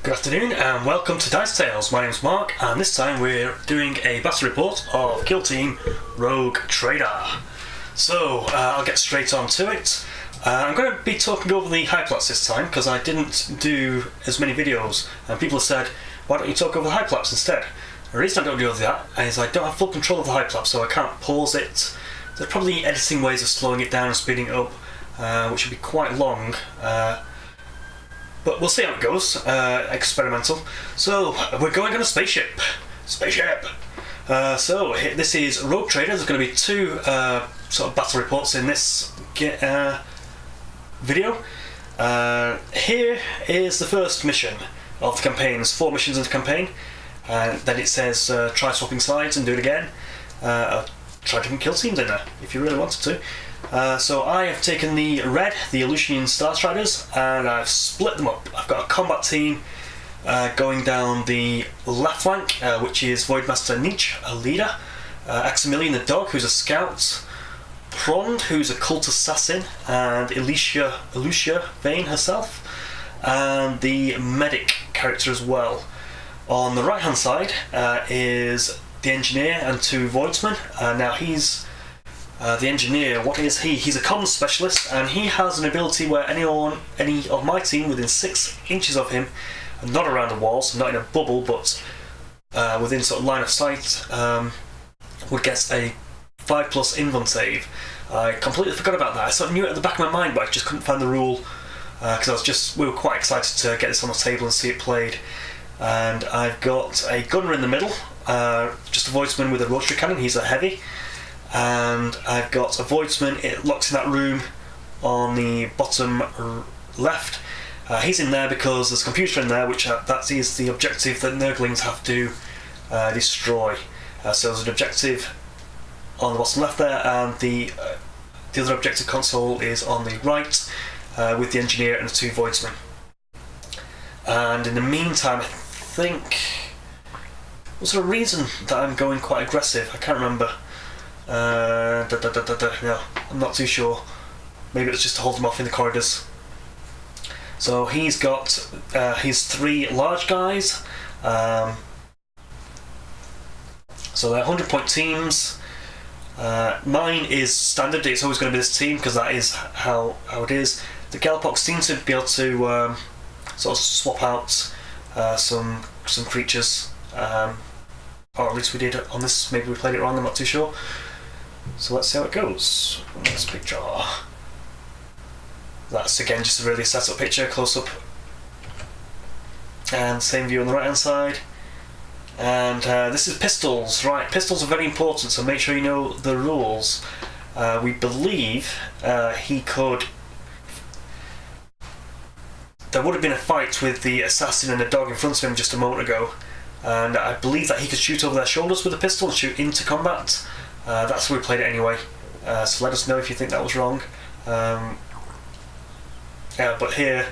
Good afternoon and welcome to Dice Tales. My name's Mark and this time we're doing a battle report of Kill Team Rogue Trader. So I'll get straight on to it. I'm going to be talking over the hyperlapse this time because I didn't do as many videos and people have said, why don't you talk over the hyperlapse instead? The reason I don't do that is I don't have full control of the hyperlapse, so I can't pause it. There's probably editing ways of slowing it down and speeding it up, which would be quite long. But we'll see how it goes. Experimental. So we're going on a spaceship. So this is Rogue Trader. There's going to be two sort of battle reports in this video. Here is the first mission of the campaign. There's 4 missions in the campaign. Then it says try swapping sides and do it again. Try different kill teams in there if you really wanted to. So I have taken the red, the Aleutian Star Striders, and I've split them up. I've got a combat team going down the left flank, which is Voidmaster Nietzsche, a leader, Aximilian the dog, who's a scout, Prond, who's a cult assassin, and Alicia Vane herself, and the medic character as well. On the right hand side is the engineer and 2 voidsmen. Now he's the engineer. What is he? He's a comms specialist, and he has an ability where any of my team within 6 inches of him, and not around the walls, not in a bubble, but within sort of line of sight, would get a 5+ invuln save. I completely forgot about that. I sort of knew it at the back of my mind, but I just couldn't find the rule because we were quite excited to get this on the table and see it played. And I've got a gunner in the middle, just a voidsman with a rotary cannon. He's a heavy. And I've got a voidsman. It locks in that room on the bottom left. He's in there because there's a computer in there, which that is the objective that Nurglings have to destroy. So there's an objective on the bottom left there, and the other objective console is on the right with the engineer and the 2 voidsmen. And in the meantime, I think was there a reason that I'm going quite aggressive? I can't remember. No, I'm not too sure. Maybe it was just to hold him off in the corridors. So he's got his 3 large guys. So they're 100-point teams. Mine is standard. It's always going to be this team because that is how it is. The Galpox seems to be able to sort of swap out some creatures, or at least we did on this. Maybe we played it wrong. I'm not too sure. So let's see how it goes. Next picture. That's again just a really set up picture, close up, and same view on the right hand side. And this is pistols, right? Pistols are very important, so make sure you know the rules. We believe he could. There would have been a fight with the assassin and the dog in front of him just a moment ago, and I believe that he could shoot over their shoulders with a pistol and shoot into combat. That's why we played it anyway, so let us know if you think that was wrong. But here,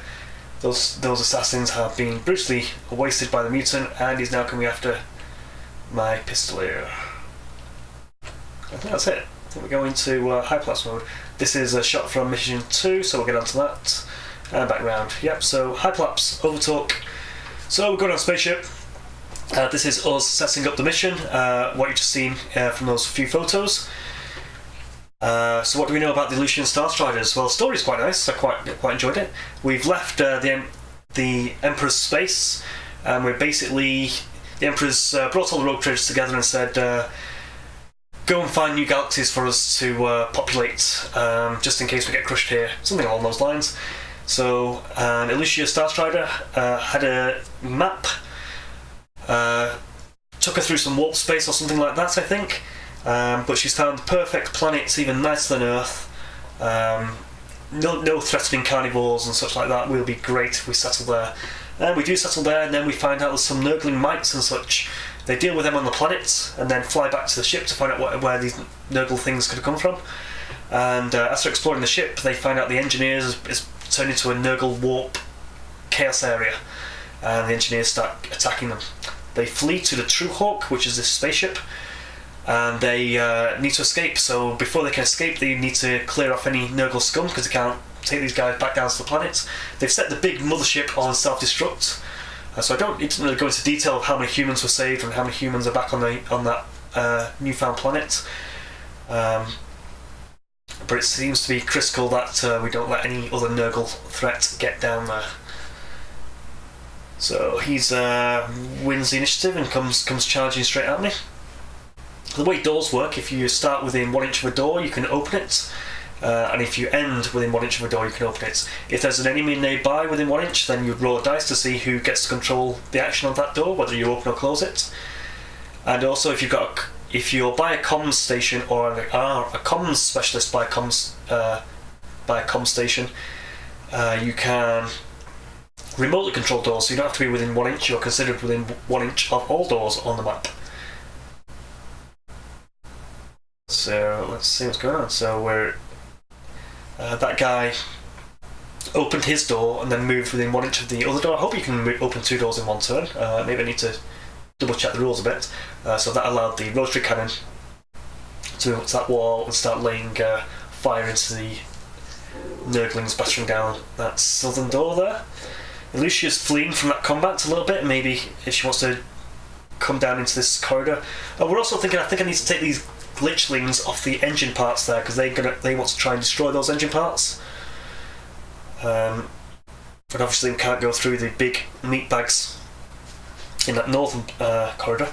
those assassins have been brutally wasted by the mutant, and he's now coming after my pistol here. I think that's it. I think we're going to hyperlapse mode. This is a shot from mission 2, so we'll get onto that. And back round. Yep, so hyperlapse, overtalk. So we're going on a spaceship. This is us setting up the mission, what you've just seen from those few photos. So what do we know about the Aleutian Star Striders? Well, the story's quite nice. I quite enjoyed it. We've left the Emperor's space, and we're basically... The Emperor's brought all the Rogue Traders together and said, go and find new galaxies for us to populate, just in case we get crushed here. Something along those lines. So, an Aleutian Star Strider had a map, took her through some warp space or something like that, I think. But she's found the perfect planet. It's even nicer than Earth. No threatening carnivores and such like that. We'll be great if we settle there. And we do settle there, and then we find out there's some Nurgling mites and such. They deal with them on the planet, and then fly back to the ship to find out where these Nurgle things could have come from. And after exploring the ship, they find out the engineers is turned into a Nurgle warp chaos area, and the engineers start attacking them. They flee to the True Hawk, which is this spaceship, and they need to escape. So before they can escape, they need to clear off any Nurgle scum because they can't take these guys back down to the planet. They've set the big mothership on self-destruct, So it didn't really go into detail of how many humans were saved and how many humans are back on that newfound planet. But it seems to be critical that we don't let any other Nurgle threat get down there. So he's wins the initiative and comes charging straight at me. The way doors work, if you start within 1 inch of a door, you can open it. And if you end within 1 inch of a door, you can open it. If there's an enemy nearby within 1 inch, then you'd roll a dice to see who gets to control the action of that door, whether you open or close it. And also, if you're by a comms station or a comms specialist by a comms station, you can remotely control doors, so you don't have to be within 1 inch. You're considered within 1 inch of all doors on the map. So let's see what's going on. So we're that guy opened his door and then moved within 1 inch of the other door. I hope you can open 2 doors in one turn. Maybe I need to double check the rules a bit. So that allowed the rotary cannon to move up to that wall and start laying fire into the Nurglings battering down that southern door there. Lucia's fleeing from that combat a little bit. Maybe if she wants to come down into this corridor. We're also thinking, I think I need to take these glitchlings off the engine parts there, because they want to try and destroy those engine parts. But obviously we can't go through the big meat bags in that northern corridor.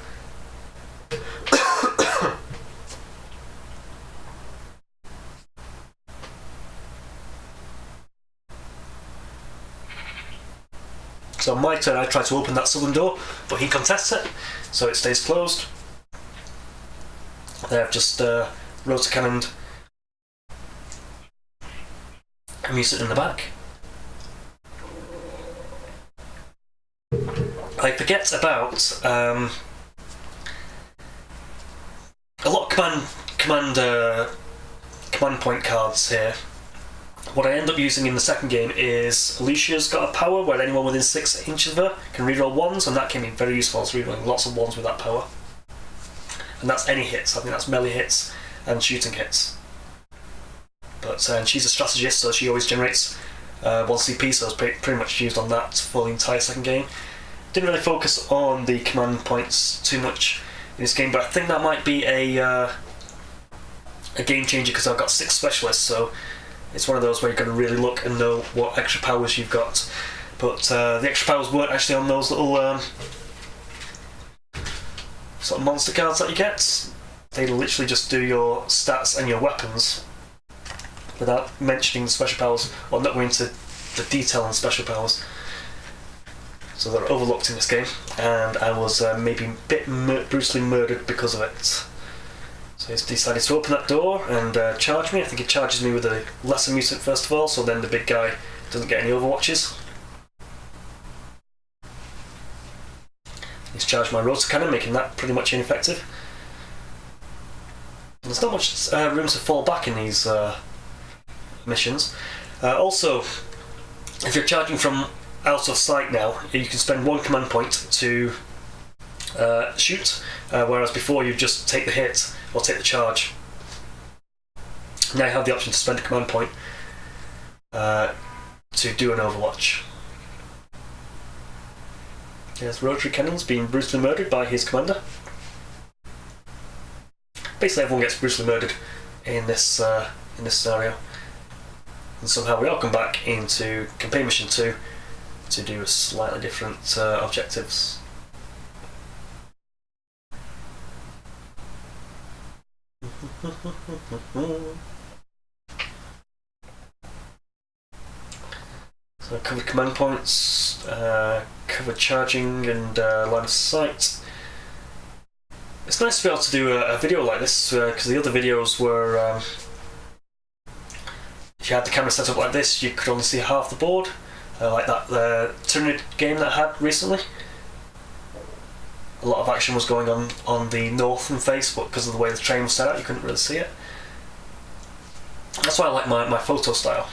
So on my turn I try to open that southern door, but he contests it, so it stays closed. They've just rotor cannoned a mutant in the back. I forget about a lot of command point cards here. What I end up using in the second game is Alicia's got a power where anyone within 6 inches of her can reroll ones, and that can be very useful. It's rerolling lots of ones with that power. And that's any hits. I think that's melee hits and shooting hits. But and she's a strategist, so she always generates 1 CP, so I was pretty much used on that for the entire second game. Didn't really focus on the command points too much in this game, but I think that might be a game changer, because I've got 6 specialists, so it's one of those where you've got to really look and know what extra powers you've got. But the extra powers weren't actually on those little sort of monster cards that you get. They literally just do your stats and your weapons without mentioning the special powers, or not going into the detail on special powers. So they're overlooked in this game, and I was maybe a bit brutally murdered because of it. So he's decided to open that door and charge me. I think he charges me with a lesser mutant first of all, so then the big guy doesn't get any overwatches. He's charged my rotor cannon, making that pretty much ineffective. And there's not much room to fall back in these missions. Also, if you're charging from out of sight now, you can spend 1 command point to shoot, whereas before you just take the hit or take the charge. Now you have the option to spend a command point to do an overwatch. Yes, rotary cannons being brutally murdered by his commander. Basically everyone gets brutally murdered in this scenario. And somehow we all come back into campaign mission 2 to do slightly different objectives. So I covered command points, covered charging and line of sight. It's nice to be able to do a video like this, because the other videos were if you had the camera set up like this, you could only see half the board, like that Tyranid game that I had recently. A lot of action was going on the northern face, but because of the way the train was set out, you couldn't really see it. That's why I like my photo style,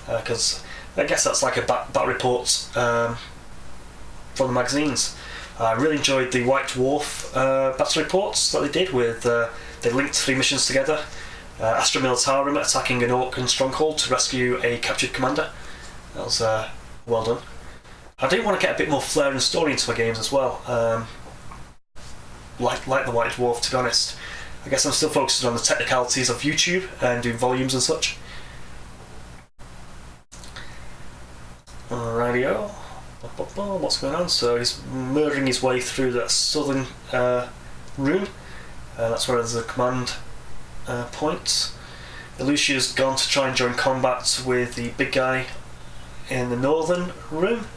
because I guess that's like a bat report from the magazines. I really enjoyed the White Dwarf battle reports that they did with, they linked 3 missions together. Astra Militarum attacking an Orc stronghold to rescue a captured commander. That was well done. I do want to get a bit more flair and story into my games as well. Like the White Dwarf, to be honest. I guess I'm still focused on the technicalities of YouTube and doing volumes and such. Alrighty-o. What's going on? So he's murdering his way through that southern room. That's where there's a command point. Lucia's gone to try and join combat with the big guy in the northern room.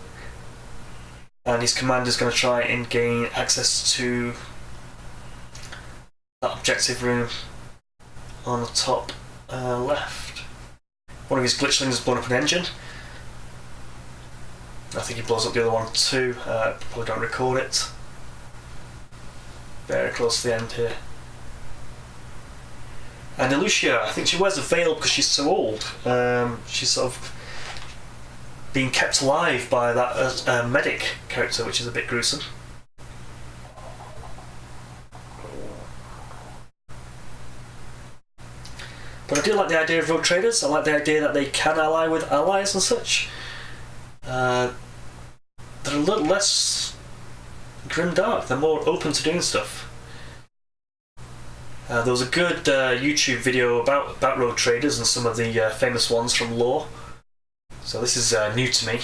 And his commander's going to try and gain access to that objective room on the top left. One of his glitchlings has blown up an engine. I think he blows up the other one too. Probably don't record it. Very close to the end here. And Lucia, I think she wears a veil because she's so old. She's sort of being kept alive by that medic character, which is a bit gruesome. But I do like the idea of rogue traders. I like the idea that they can ally with allies and such. They're a little less grimdark. They're more open to doing stuff. There was a good YouTube video about rogue traders and some of the famous ones from lore. So this is new to me,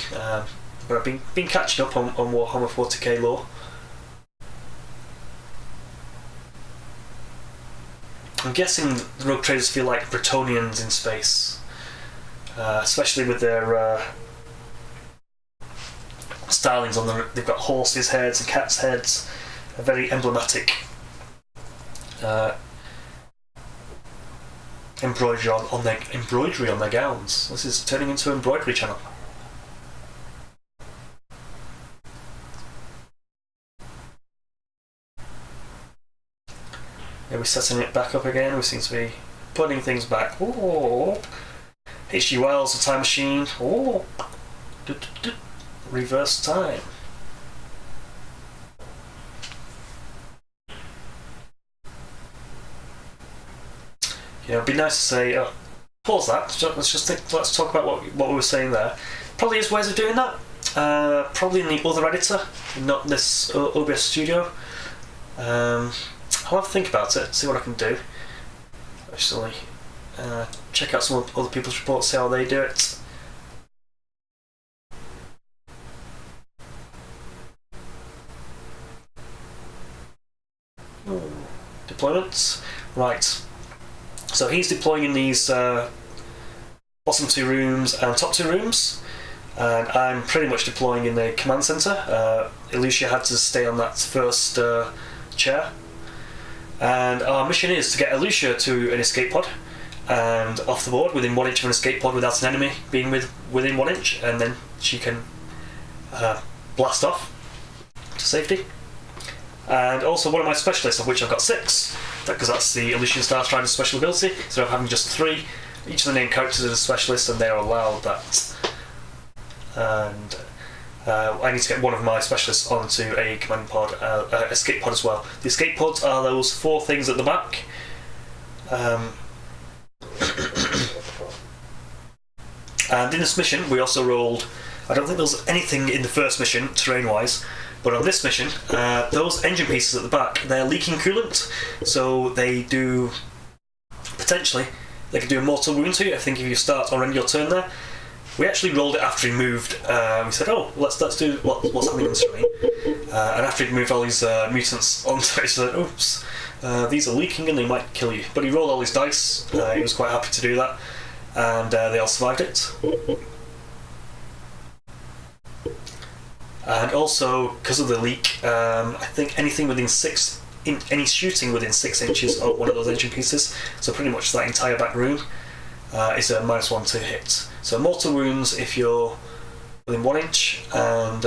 but I've been catching up on Warhammer 40k lore. I'm guessing the rogue traders feel like Bretonians in space, especially with their stylings on them. They've got horses' heads and cats' heads, a very emblematic embroidery on their gowns. This is turning into an embroidery channel. Yeah, we're setting it back up again. We seem to be putting things back. Oh, H.G. Wells, The Time Machine. Oh, reverse time. Yeah, it'd be nice to say, pause that. Let's talk about what we were saying there. Probably is ways of doing that. Probably in the other editor, not this OBS Studio. I'll have to think about it, see what I can do. Actually, check out some other people's reports, see how they do it. Deployments, right. So he's deploying in these bottom two rooms and top two rooms, and I'm pretty much deploying in the command centre. Lucia had to stay on that first chair, and our mission is to get Lucia to an escape pod and off the board within 1 inch of an escape pod without an enemy being within 1 inch, and then she can blast off to safety. And also one of my specialists, of which I've got 6, because that's the Elysian Star Strider's special ability, so I'm having just 3. Each of the named characters is a specialist, and they are allowed that. And I need to get one of my specialists onto a command pod, escape pod as well. The escape pods are those 4 things at the back. And in this mission, we also rolled. I don't think there was anything in the first mission, terrain-wise. But on this mission, those engine pieces at the back, they're leaking coolant, so they do, potentially, they can do a mortal wound to you. I think if you start or end your turn there. We actually rolled it after he moved. We said, oh, let's do what's happening in this terrain. And after he'd moved all these mutants onto it, he said, oops, these are leaking and they might kill you. But he rolled all his dice, he was quite happy to do that, and they all survived it. And also, because of the leak, I think anything within any shooting within 6 inches of one of those engine pieces, so pretty much that entire back room, is a -1 to hit. So mortal wounds if you're within 1 inch, and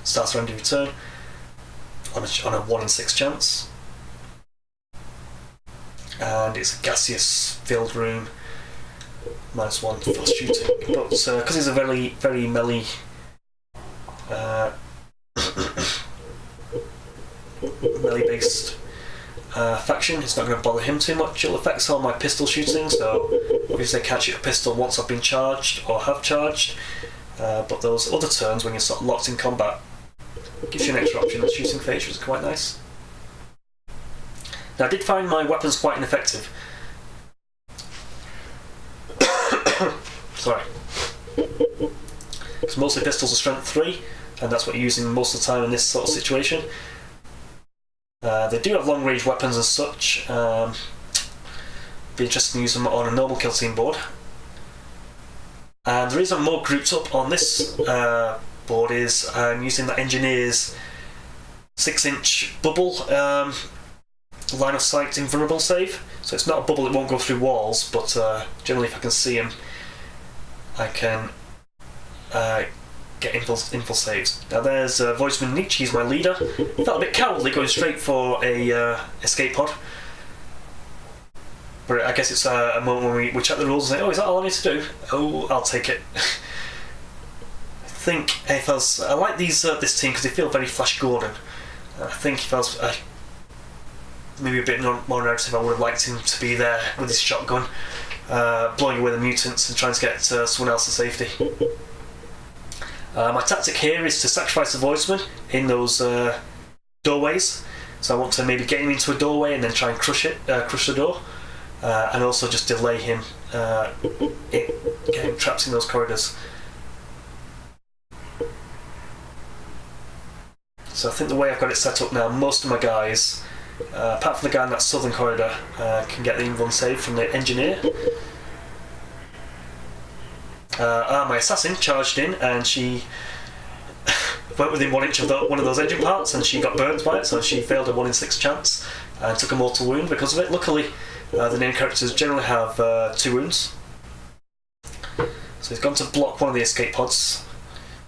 starts around your turn on a 1 in 6 chance. And it's a gaseous filled room, -1 for shooting. But because it's a very, very melee melee-based faction, it's not going to bother him too much. It'll affect some of my pistol shooting, so if they catch a pistol once I've been charged or have charged, but those other turns when you're sort of locked in combat gives you an extra option of shooting phase, which is quite nice. Now I did find my weapons quite ineffective. Sorry. Because mostly pistols are strength 3, and that's what you're using most of the time in this sort of situation. They do have long range weapons and such. Be interested in using them on a normal kill team board. And the reason I'm more grouped up on this board is I'm using that engineer's 6-inch bubble line of sight invulnerable save. So it's not a bubble, it won't go through walls, but generally if I can see him, I can get infil saves. Now there's Voiceman Nietzsche, he's my leader. He felt a bit cowardly going straight for a escape pod. But I guess it's a moment when we check the rules and say, oh, is that all I need to do? Oh, I'll take it. I think if I like these this team because they feel very Flash Gordon. I think if I was maybe a bit more narrative, I would have liked him to be there with his shotgun, blowing away the mutants and trying to get someone else to safety. My tactic here is to sacrifice the Voiceman in those doorways. So I want to maybe get him into a doorway and then try and crush the door. And also just delay him getting trapped in those corridors. So I think the way I've got it set up now, most of my guys, apart from the guy in that southern corridor, can get the invuln save from the engineer. My assassin charged in and she went within 1 inch of one of those engine parts and she got burnt by it, so she failed a 1 in 6 chance and took a mortal wound because of it. Luckily, the named characters generally have 2 wounds. So he's gone to block one of the escape pods.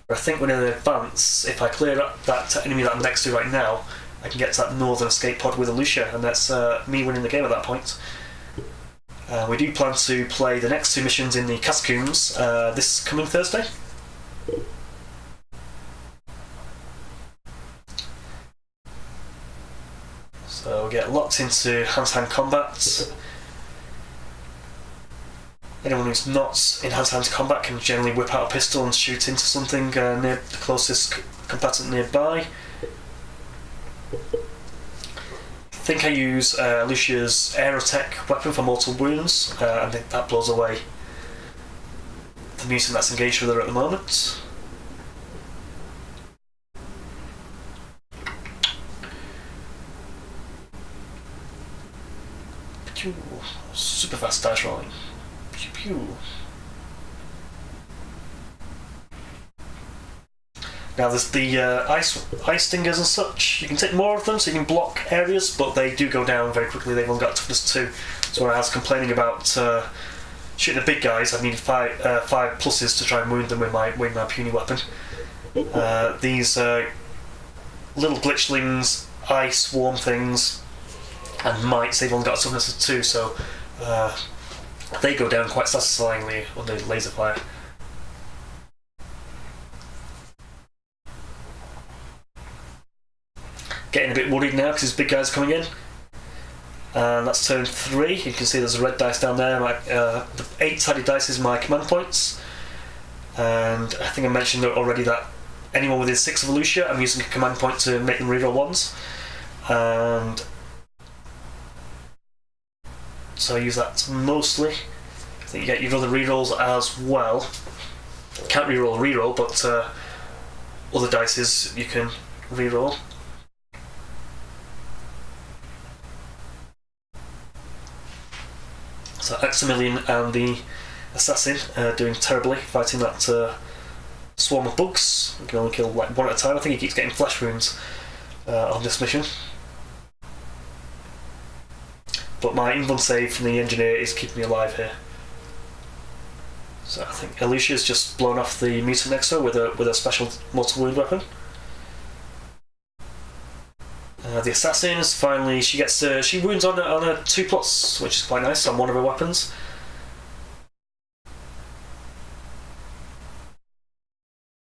But I think when in advance, if I clear up that enemy that I'm next to right now, I can get to that northern escape pod with Alicia, and that's me winning the game at that point. We do plan to play the next 2 missions in the Cascooms this coming Thursday. So we get locked into hand-to-hand combat. Anyone who's not in hand-to-hand combat can generally whip out a pistol and shoot into something near the closest combatant nearby. I think I use Lucia's Aerotech weapon for mortal wounds. I think that blows away the mutant that's engaged with her at the moment. Super fast dice rolling. Pew pew. Now there's the ice stingers and such. You can take more of them so you can block areas, but they do go down very quickly. They've only got toughness 2. So when I was complaining about shooting the big guys, I needed 5 pluses to try and wound them with my puny weapon. These little glitchlings, ice swarm things, and mites, they've only got a toughness of 2, so they go down quite satisfyingly under laser fire. Getting a bit worried now because his big guys are coming in. And that's turn 3. You can see there's a red dice down there. The 8-sided dice is my command points. And I think I mentioned already that anyone within 6 of Lucia, I'm using a command point to make them reroll 1s. And so I use that mostly. I think you get your other rerolls as well. Can't reroll, but other dices you can reroll. So Aximilian and the assassin doing terribly, fighting that swarm of bugs. You can only kill like 1 at a time. I think he keeps getting flesh wounds on this mission. But my invuln save from the engineer is keeping me alive here. So I think Alicia's just blown off the mutant next to her with a special mortal wound weapon. The assassin is finally, she wounds on a 2+, which is quite nice on one of her weapons.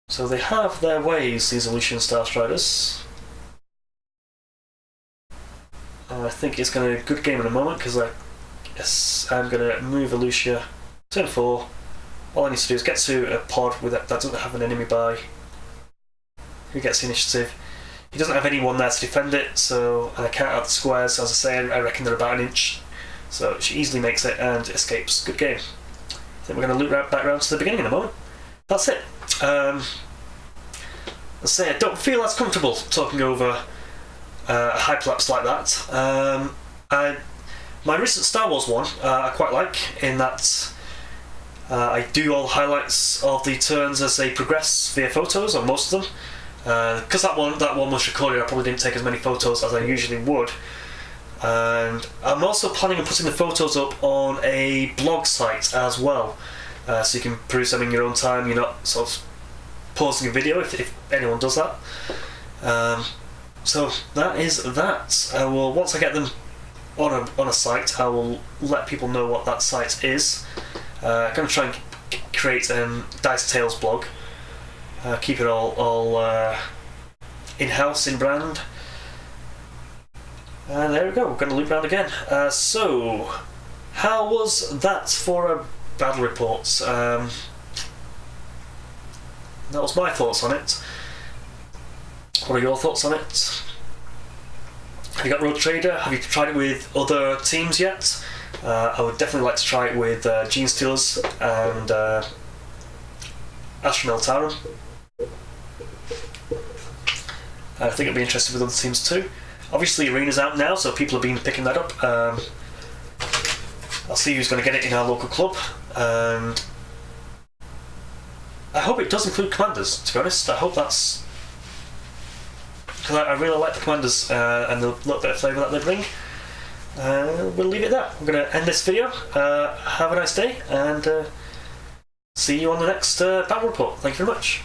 So they have their ways, these Elysian Starstriders. I think it's going to be a good game in a moment because I'm going to move Alicia turn 4 all I need to do is get to a pod that doesn't have an enemy by. Who gets the initiative? He doesn't have anyone there to defend it, so I count out the squares. As I say, I reckon they're about an inch, so she easily makes it and escapes. Good game. I think we're going to loop back around to the beginning in a moment. That's it. Let's say I don't feel as comfortable talking over a hyperlapse like that. My recent Star Wars one I quite like, in that I do all the highlights of the turns as they progress via photos on most of them. Because that one was recorded, I probably didn't take as many photos as I usually would. And I'm also planning on putting the photos up on a blog site as well, so you can peruse them in your own time. You're not sort of pausing a video if anyone does that. So that is that. Once I get them on a site, I will let people know what that site is. I'm going to try and create Dice Tales blog. Keep it all in-house, in brand. And there we go, we're going to loop around again. So, how was that for a battle report? That was my thoughts on it. What are your thoughts on it? Have you got Road Trader? Have you tried it with other teams yet? I would definitely like to try it with Gene Stealers and Astro Militarum. I think it'll be interesting with other teams too. Obviously, Arena's out now, so people have been picking that up. I'll see who's going to get it in our local club, and I hope it does include commanders. To be honest, I hope that's, because I really like the commanders and the little bit of flavour that they bring. We'll leave it there. I'm going to end this video. Have a nice day, and see you on the next battle report. Thank you very much.